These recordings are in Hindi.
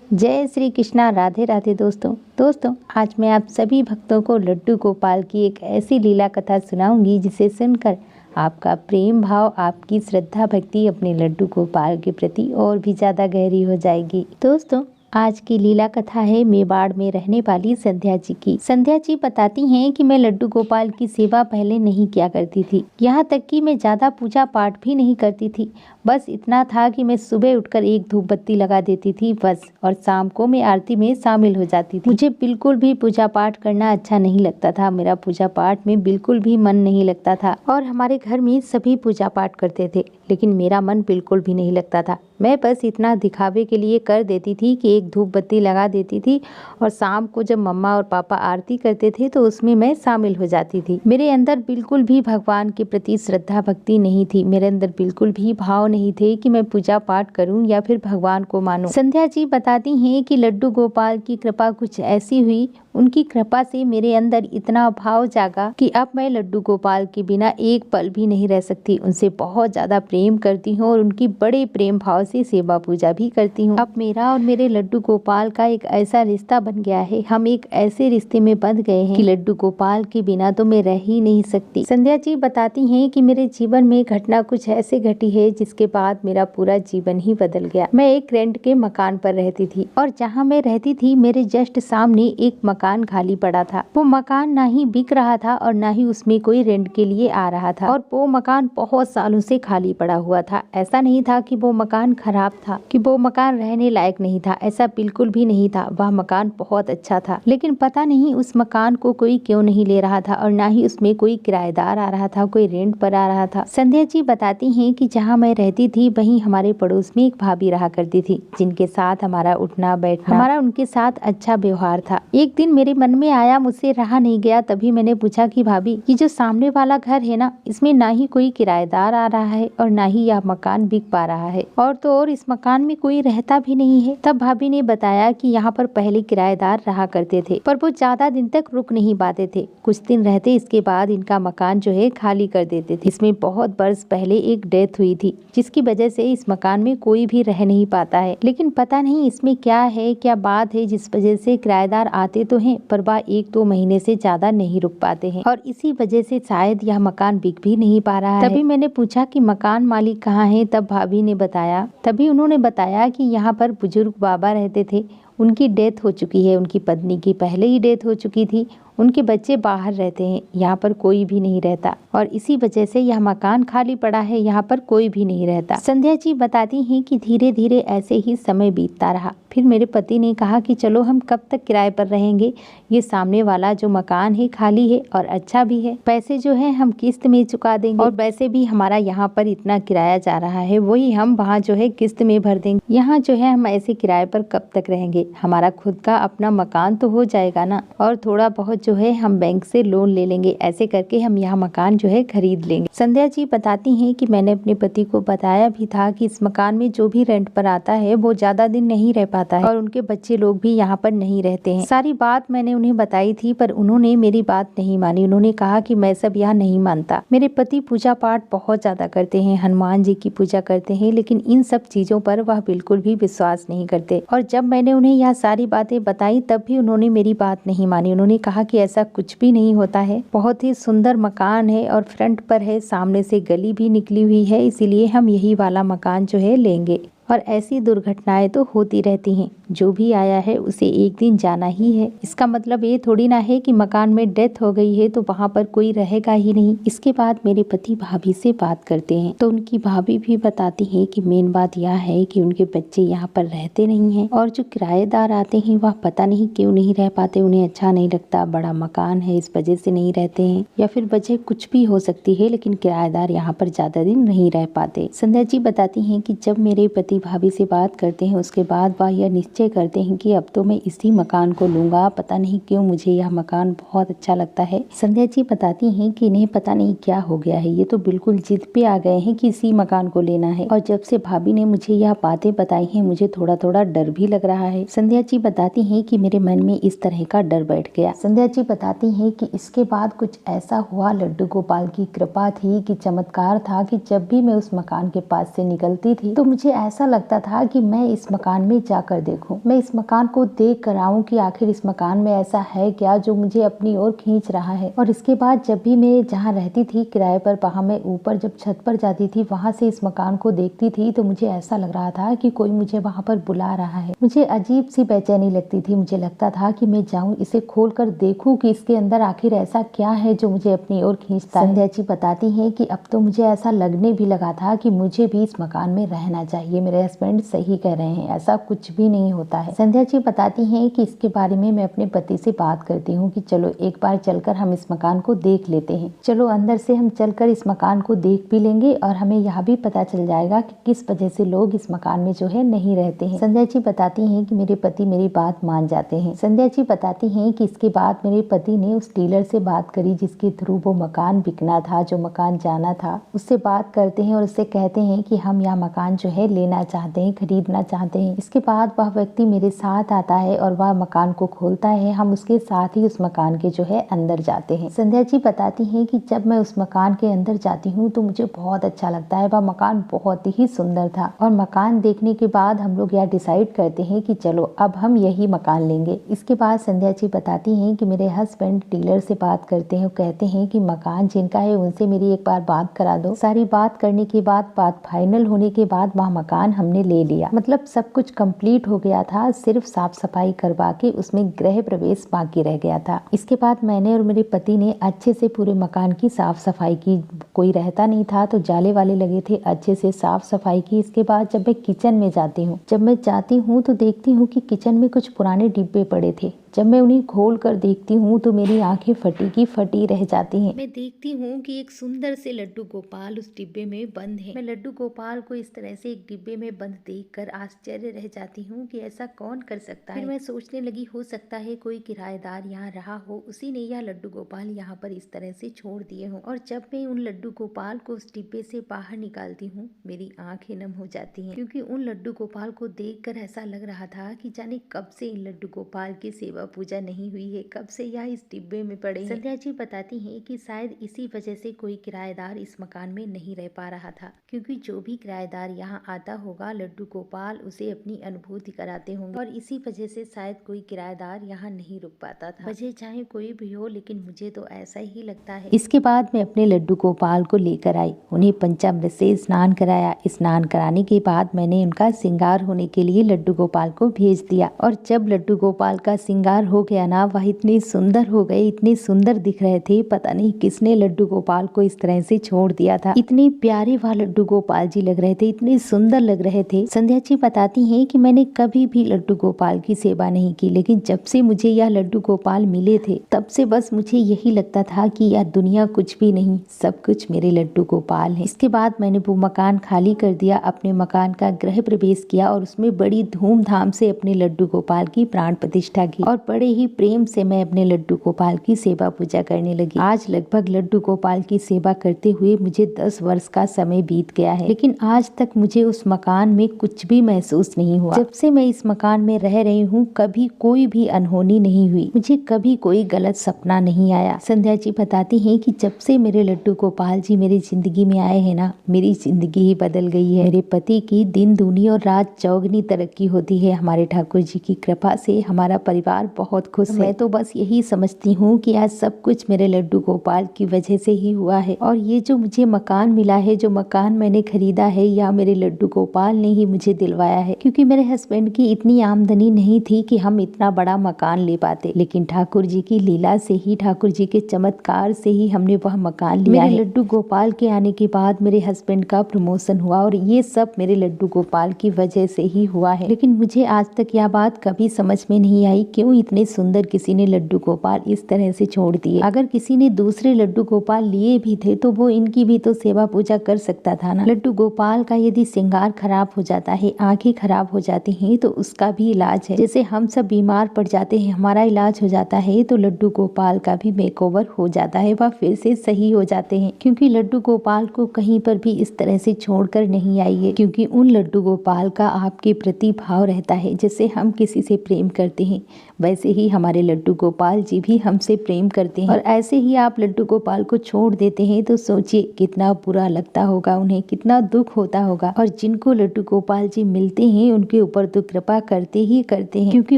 जय श्री कृष्णा। राधे राधे दोस्तों आज मैं आप सभी भक्तों को लड्डू गोपाल की एक ऐसी लीला कथा सुनाऊंगी जिसे सुनकर आपका प्रेम भाव, आपकी श्रद्धा भक्ति अपने लड्डू गोपाल के प्रति और भी ज़्यादा गहरी हो जाएगी। दोस्तों आज की लीला कथा है मेवाड़ में रहने वाली संध्या जी की। संध्या जी बताती हैं कि मैं लड्डू गोपाल की सेवा पहले नहीं किया करती थी, यहाँ तक कि मैं ज़्यादा पूजा पाठ भी नहीं करती थी। बस इतना था कि मैं सुबह उठकर एक धूप बत्ती लगा देती थी बस, और शाम को मैं आरती में शामिल हो जाती थी। मुझे बिल्कुल भी पूजा पाठ करना अच्छा नहीं लगता था, मेरा पूजा पाठ में बिल्कुल भी मन नहीं लगता था। और हमारे घर में सभी पूजा पाठ करते थे लेकिन मेरा मन बिल्कुल भी नहीं लगता था। मैं बस इतना दिखावे के लिए कर देती थी कि एक धूप बत्ती लगा देती थी और शाम को जब मम्मा और पापा आरती करते थे तो उसमें मैं शामिल हो जाती थी। मेरे अंदर बिल्कुल भी भगवान के प्रति श्रद्धा भक्ति नहीं थी, मेरे अंदर बिल्कुल भी भाव नहीं थे कि मैं पूजा पाठ करूं या फिर भगवान को मानूं। संध्या जी बताती हैं कि लड्डू गोपाल की कृपा कुछ ऐसी हुई, उनकी कृपा से मेरे अंदर इतना भाव जागा कि अब मैं लड्डू गोपाल के बिना एक पल भी नहीं रह सकती। उनसे बहुत ज्यादा प्रेम करती हूँ और उनकी बड़े प्रेम भाव से सेवा पूजा भी करती हूँ। अब मेरा और मेरे लड्डू गोपाल का एक ऐसा रिश्ता बन गया है, हम एक ऐसे रिश्ते में बंध गए हैं कि लड्डू गोपाल के बिना तो मैं रह ही नहीं सकती। संध्या जी बताती हैं कि मेरे जीवन में घटना कुछ ऐसे घटी है जिसके बाद मेरा पूरा जीवन ही बदल गया। मैं एक रेंट के मकान पर रहती थी और जहाँ मैं रहती थी मेरे जस्ट सामने एक मकान खाली पड़ा था। वो मकान ना ही बिक रहा था और ना ही उसमें कोई रेंट के लिए आ रहा था, और वो मकान बहुत सालों से खाली पड़ा हुआ था। ऐसा नहीं था कि वो मकान खराब था, कि वो मकान रहने लायक नहीं था, ऐसा बिल्कुल भी नहीं था। वह मकान बहुत अच्छा था, लेकिन पता नहीं उस मकान को कोई क्यों नहीं ले रहा था और ना ही उसमें कोई किराएदार आ रहा था, कोई रेंट पर आ रहा था। संध्या जी बताती हैं कि जहाँ मैं रहती थी वहीं हमारे पड़ोस में एक भाभी रहा करती थी, जिनके साथ हमारा उठना बैठना, हमारा उनके साथ अच्छा व्यवहार था। एक दिन मेरे मन में आया, मुझसे रहा नहीं गया, तभी मैंने पूछा कि भाभी, ये जो सामने वाला घर है ना, इसमें ना ही कोई किराएदार आ रहा है और ना ही यह मकान बिक पा रहा है, और तो और इस मकान में कोई रहता भी नहीं है। तब भाभी ने बताया कि यहाँ पर पहले किराएदार रहा करते थे पर वो ज्यादा दिन तक रुक नहीं पाते थे, कुछ दिन रहते इसके बाद इनका मकान जो है खाली कर देते थे। इसमें बहुत वर्ष पहले एक डेथ हुई थी जिसकी वजह से इस मकान में कोई भी रह नहीं पाता है, लेकिन पता नहीं इसमें क्या है, क्या बात है जिस वजह से किराएदार आते तो हैं पर वह 1-2 महीने से ज्यादा नहीं रुक पाते हैं, और इसी वजह से शायद यह मकान बिक भी नहीं पा रहा है। तभी मैंने पूछा कि मकान मालिक कहाँ है, तब भाभी ने बताया, तभी उन्होंने बताया कि यहाँ पर बुजुर्ग बाबा रहते थे, उनकी डेथ हो चुकी है, उनकी पत्नी की पहले ही डेथ हो चुकी थी, उनके बच्चे बाहर रहते हैं, यहाँ पर कोई भी नहीं रहता और इसी वजह से यह मकान खाली पड़ा है, यहाँ पर कोई भी नहीं रहता। संध्या जी बताती हैं कि धीरे धीरे ऐसे ही समय बीतता रहा। फिर मेरे पति ने कहा कि चलो हम कब तक किराए पर रहेंगे, ये सामने वाला जो मकान है खाली है और अच्छा भी है, पैसे जो है हम किस्त में चुका देंगे, और वैसे भी हमारा यहाँ पर इतना किराया जा रहा है वही हम वहाँ जो है किस्त में भर देंगे, यहाँ जो है हम ऐसे किराए पर कब तक रहेंगे, हमारा खुद का अपना मकान तो हो जाएगा ना, और थोड़ा बहुत जो है हम बैंक से लोन ले लेंगे, ऐसे करके हम यहाँ मकान जो है खरीद लेंगे। संध्या जी बताती हैं कि मैंने अपने पति को बताया भी था कि इस मकान में जो भी रेंट पर आता है वो ज्यादा दिन नहीं रह पाता है और उनके बच्चे लोग भी यहाँ पर नहीं रहते हैं। सारी बात मैंने उन्हें बताई थी पर उन्होंने मेरी बात नहीं मानी। उन्होंने कहा कि मैं सब यहाँ नहीं मानता। मेरे पति पूजा पाठ बहुत ज्यादा करते हैं, हनुमान जी की पूजा करते हैं, लेकिन इन सब चीजों पर वह बिल्कुल भी विश्वास नहीं करते, और जब मैंने उन्हें यह सारी बातें बताई तब भी उन्होंने मेरी बात नहीं मानी। उन्होंने कहा कि ऐसा कुछ भी नहीं होता है, बहुत ही सुंदर मकान है और फ्रंट पर है, सामने से गली भी निकली हुई है, इसीलिए हम यही वाला मकान जो है लेंगे, और ऐसी दुर्घटनाएं तो होती रहती हैं, जो भी आया है उसे एक दिन जाना ही है। इसका मतलब ये थोड़ी ना है कि मकान में डेथ हो गई है तो वहाँ पर कोई रहेगा ही नहीं। इसके बाद मेरे पति भाभी से बात करते हैं तो उनकी भाभी भी बताती है कि मेन बात यह है कि उनके बच्चे यहाँ पर रहते नहीं हैं, और जो किराएदार आते हैं वह पता नहीं क्यों नहीं रह पाते, उन्हें अच्छा नहीं लगता, बड़ा मकान है इस वजह से नहीं रहते हैं, या फिर वजह कुछ भी हो सकती है, लेकिन किराएदार यहाँ पर ज्यादा दिन नहीं रह पाते। संध्या जी बताती है कि जब मेरे पति भाभी से बात करते हैं उसके बाद वह यह निश्चय करते हैं कि अब तो मैं इसी मकान को लूंगा, पता नहीं क्यों मुझे यह मकान बहुत अच्छा लगता है। संध्या जी बताती हैं कि इन्हें पता नहीं क्या हो गया है, ये तो बिल्कुल जिद पे आ गए हैं कि इसी मकान को लेना है, और जब से भाभी ने मुझे यह बातें बताई हैं मुझे थोड़ा थोड़ा डर भी लग रहा है। संध्या जी बताती हैं कि मेरे मन में इस तरह का डर बैठ गया। संध्या जी बताती हैं कि इसके बाद कुछ ऐसा हुआ, लड्डू गोपाल की कृपा थी कि चमत्कार था कि जब भी मैं उस मकान के पास से निकलती थी तो मुझे ऐसा ऐसा लगता था कि मैं इस मकान में जाकर देखूं, मैं इस मकान को देख कर आऊं कि आखिर इस मकान में ऐसा है क्या जो मुझे अपनी ओर खींच रहा है। और इसके बाद जब भी मैं जहाँ रहती थी किराए पर, वहाँ मैं ऊपर जब छत पर जाती थी, वहाँ से इस मकान को देखती थी तो मुझे ऐसा लग रहा था कि कोई मुझे वहाँ पर बुला रहा है। मुझे अजीब सी बेचैनी लगती थी, मुझे लगता था कि मैं जाऊँ, इसे खोल कर देखूं कि इसके अंदर आखिर ऐसा क्या है जो मुझे अपनी ओर खींचता है। संध्या जी बताती हैं कि अब तो मुझे ऐसा लगने भी लगा था कि मुझे भी इस मकान में रहना चाहिए। मेरे हस्बैंड सही कह रहे हैं, ऐसा कुछ भी नहीं होता है। संध्या जी बताती हैं कि इसके बारे में मैं अपने पति से बात करती हूँ कि चलो एक बार चलकर हम इस मकान को देख लेते हैं। चलो अंदर से हम चलकर इस मकान को देख भी लेंगे और हमें यह भी पता चल जाएगा कि किस वजह से लोग इस मकान में जो है नहीं रहते हैं। संध्या जी बताती हैं कि मेरे पति मेरी बात मान जाते हैं। संध्या जी बताती हैं कि इसके बाद मेरे पति ने उस डीलर से बात करी जिसके थ्रू वो मकान बिकना था, जो मकान जाना था, उससे बात करते हैं और उससे कहते हैं कि हम यह मकान जो है लेना चाहते हैं, खरीदना चाहते हैं। इसके बाद वह व्यक्ति मेरे साथ आता है और वह मकान को खोलता है। हम उसके साथ ही उस मकान के जो है अंदर जाते हैं। संध्या जी बताती हैं कि जब मैं उस मकान के अंदर जाती हूँ तो मुझे बहुत अच्छा लगता है। वह मकान बहुत ही सुंदर था और मकान देखने के बाद हम लोग यह डिसाइड करते हैं कि चलो अब हम यही मकान लेंगे। इसके बाद संध्या जी बताती हैं कि मेरे हस्बैंड डीलर से बात करते हैं, कहते हैं कि मकान जिनका है उनसे मेरी एक बार बात करा दो। सारी बात करने के बाद, बात फाइनल होने के बाद वह मकान हमने ले लिया। मतलब सब कुछ कंप्लीट हो गया था, सिर्फ साफ सफाई करवा के उसमें गृह प्रवेश बाकी रह गया था। इसके बाद मैंने और मेरे पति ने अच्छे से पूरे मकान की साफ सफाई की। कोई रहता नहीं था तो जाले वाले लगे थे, अच्छे से साफ सफाई की। इसके बाद जब मैं किचन में जाती हूँ तो देखती हूँ कि किचन में कुछ पुराने डिब्बे पड़े थे। जब मैं उन्हें खोल कर देखती हूँ तो मेरी आंखें फटी की फटी रह जाती हैं। मैं देखती हूँ कि एक सुंदर से लड्डू गोपाल उस डिब्बे में बंद है। मैं लड्डू गोपाल को इस तरह से एक डिब्बे में बंद देखकर आश्चर्य रह जाती हूँ कि ऐसा कौन कर सकता है। फिर मैं सोचने लगी, हो सकता है कोई किराएदार यहाँ रहा हो, उसी ने यह लड्डू गोपाल यहाँ पर इस तरह से छोड़ दिए हों। और जब मैं उन लड्डू गोपाल को उस डिब्बे से बाहर निकालती हूँ, मेरी आंखें नम हो जाती हैं, क्योंकि उन लड्डू गोपाल को देखकर ऐसा लग रहा था कि जाने कब से इन लड्डू गोपाल की सेवा पूजा नहीं हुई है, कब से यह इस डिब्बे में पड़े हैं। संध्या जी बताती हैं कि शायद इसी वजह से कोई किराएदार इस मकान में नहीं रह पा रहा था, क्योंकि जो भी किराएदार यहाँ आता होगा लड्डू गोपाल उसे अपनी अनुभूति कराते होंगे और इसी वजह से शायद कोई किराएदार यहाँ नहीं रुक पाता था। वजह चाहे कोई भी हो, लेकिन मुझे तो ऐसा ही लगता है। इसके बाद मैं अपने लड्डू गोपाल को लेकर आई, उन्हें पंचामृत से स्नान कराया। स्नान कराने के बाद मैंने उनका श्रृंगार होने के लिए लड्डू गोपाल को भेज दिया और जब लड्डू गोपाल का श्रृंगार हो गया ना, वह इतने सुंदर हो गए, इतने सुंदर दिख रहे थे। पता नहीं किसने लड्डू गोपाल को इस तरह से छोड़ दिया था। इतने प्यारे वह लड्डू गोपाल जी लग रहे थे, इतने सुंदर लग रहे थे। संध्या जी बताती हैं कि मैंने कभी भी लड्डू गोपाल की सेवा नहीं की, लेकिन जब से मुझे यह लड्डू गोपाल मिले थे तब से बस मुझे यही लगता था कि यह दुनिया कुछ भी नहीं, सब कुछ मेरे लड्डू गोपाल है। इसके बाद मैंने वो मकान खाली कर दिया, अपने मकान का गृह प्रवेश किया और उसमें बड़ी धूमधाम से अपने लड्डू गोपाल की प्राण प्रतिष्ठा की और बड़े ही प्रेम से मैं अपने लड्डू गोपाल की सेवा पूजा करने लगी। आज लगभग लड्डू गोपाल की सेवा करते हुए मुझे 10 वर्ष का समय बीत गया है, लेकिन आज तक मुझे उस मकान में कुछ भी महसूस नहीं हुआ। जब से मैं इस मकान में रह रही हूँ कभी कोई भी अनहोनी नहीं हुई, मुझे कभी कोई गलत सपना नहीं आया। संध्या जी बताती हैं कि जब से मेरे लड्डू गोपाल जी मेरी जिंदगी में आए हैं ना, मेरी जिंदगी ही बदल गई है। मेरे पति की दिन दूनी और रात चौगनी तरक्की होती है। हमारे ठाकुर जी की कृपा से हमारा परिवार बहुत खुश है। मैं तो बस यही समझती हूँ कि आज सब कुछ मेरे लड्डू गोपाल की वजह से ही हुआ है और ये जो मुझे मकान मिला है, जो मकान मैंने खरीदा है, या मेरे लड्डू गोपाल ने ही मुझे दिलवाया है, क्योंकि मेरे हस्बैंड की इतनी आमदनी नहीं थी कि हम इतना बड़ा मकान ले पाते, लेकिन ठाकुर जी की लीला से ही, ठाकुर जी के चमत्कार से ही हमने वह मकान लिया है। मेरे लड्डू गोपाल के आने के बाद मेरे हस्बैंड का प्रमोशन हुआ और ये सब मेरे लड्डू गोपाल की वजह से ही हुआ है। लेकिन मुझे आज तक यह बात कभी समझ में नहीं आई क्यों इतने सुंदर किसी ने लड्डू गोपाल इस तरह से छोड़ दिए। अगर किसी ने दूसरे लड्डू गोपाल लिए भी थे तो वो इनकी भी तो सेवा पूजा कर सकता था ना। लड्डू गोपाल का यदि श्रृंगार खराब हो जाता है, आंखें खराब हो जाती हैं, तो उसका भी इलाज है। जैसे हम सब बीमार पड़ जाते हैं, हमारा इलाज हो जाता है, तो लड्डू गोपाल का भी मेकओवर हो जाता है, वह फिर से सही हो जाते हैं। क्योंकि लड्डू गोपाल को कहीं पर भी इस तरह से छोड़कर नहीं आई है, क्योंकि उन लड्डू गोपाल का आपके प्रति भाव रहता है। जैसे हम किसी से प्रेम करते हैं, वैसे ही हमारे लड्डू गोपाल जी भी हमसे प्रेम करते हैं। और ऐसे ही आप लड्डू गोपाल को छोड़ देते हैं तो सोचिए कितना बुरा लगता होगा, उन्हें कितना दुख होता होगा। और जिनको लड्डू गोपाल जी मिलते हैं उनके ऊपर तो कृपा करते ही करते हैं, क्योंकि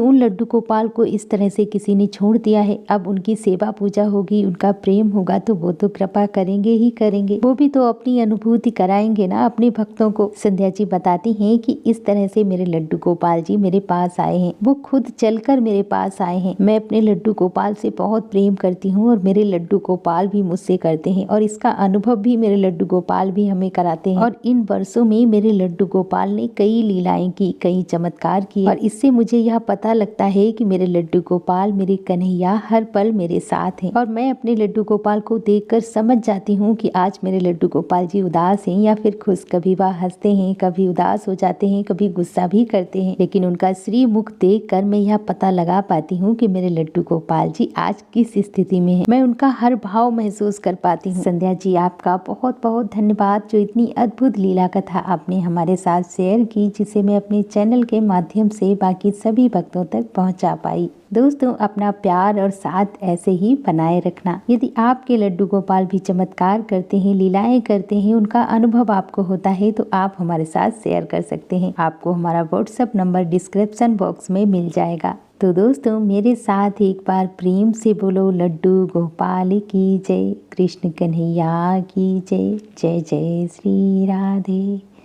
उन लड्डू गोपाल को इस तरह से किसी ने छोड़ दिया है। अब उनकी सेवा पूजा होगी, उनका प्रेम होगा तो वो तो कृपा करेंगे ही करेंगे, वो भी तो अपनी अनुभूति कराएंगे ना अपने भक्तों को। संध्या जी बताती हैं कि इस तरह से मेरे लड्डू गोपाल जी मेरे पास आए हैं, वो खुद चलकर मेरे पास आए हैं। मैं अपने लड्डू गोपाल से बहुत प्रेम करती हूँ और मेरे लड्डू गोपाल भी मुझसे करते हैं, और इसका अनुभव भी मेरे लड्डू गोपाल भी हमें कराते हैं। और इन वर्षों में मेरे लड्डू गोपाल ने कई लीलाएं की, कई चमत्कार किए, और इससे मुझे यह पता लगता है कि मेरे लड्डू गोपाल, मेरे कन्हैया हर पल मेरे साथ हैं। और मैं अपने लड्डू गोपाल को देखकर समझ जाती हूँ कि आज मेरे लड्डू गोपाल जी उदास हैं या फिर खुश। कभी वह हंसते हैं, कभी उदास हो जाते हैं, कभी गुस्सा भी करते हैं, लेकिन उनका श्री मुख देखकर मैं यह पता लगा पाती हूँ कि मेरे लड्डू गोपाल जी आज किस स्थिति में हैं। मैं उनका हर भाव महसूस कर पाती हूँ। संध्या जी आपका बहुत बहुत धन्यवाद, जो इतनी अद्भुत लीला कथा आपने हमारे साथ शेयर की, जिसे मैं अपने चैनल के माध्यम से बाकी सभी भक्तों तक पहुँचा पाई। दोस्तों, अपना प्यार और साथ ऐसे ही बनाए रखना। यदि आपके लड्डू गोपाल भी चमत्कार करते हैं, लीलाएं करते हैं, उनका अनुभव आपको होता है तो आप हमारे साथ शेयर कर सकते हैं। आपको हमारा व्हाट्सएप नंबर डिस्क्रिप्शन बॉक्स में मिल जाएगा। तो दोस्तों, मेरे साथ एक बार प्रेम से बोलो लड्डू गोपाल की जय, कृष्ण कन्हैया की जय। जय जय श्री राधे।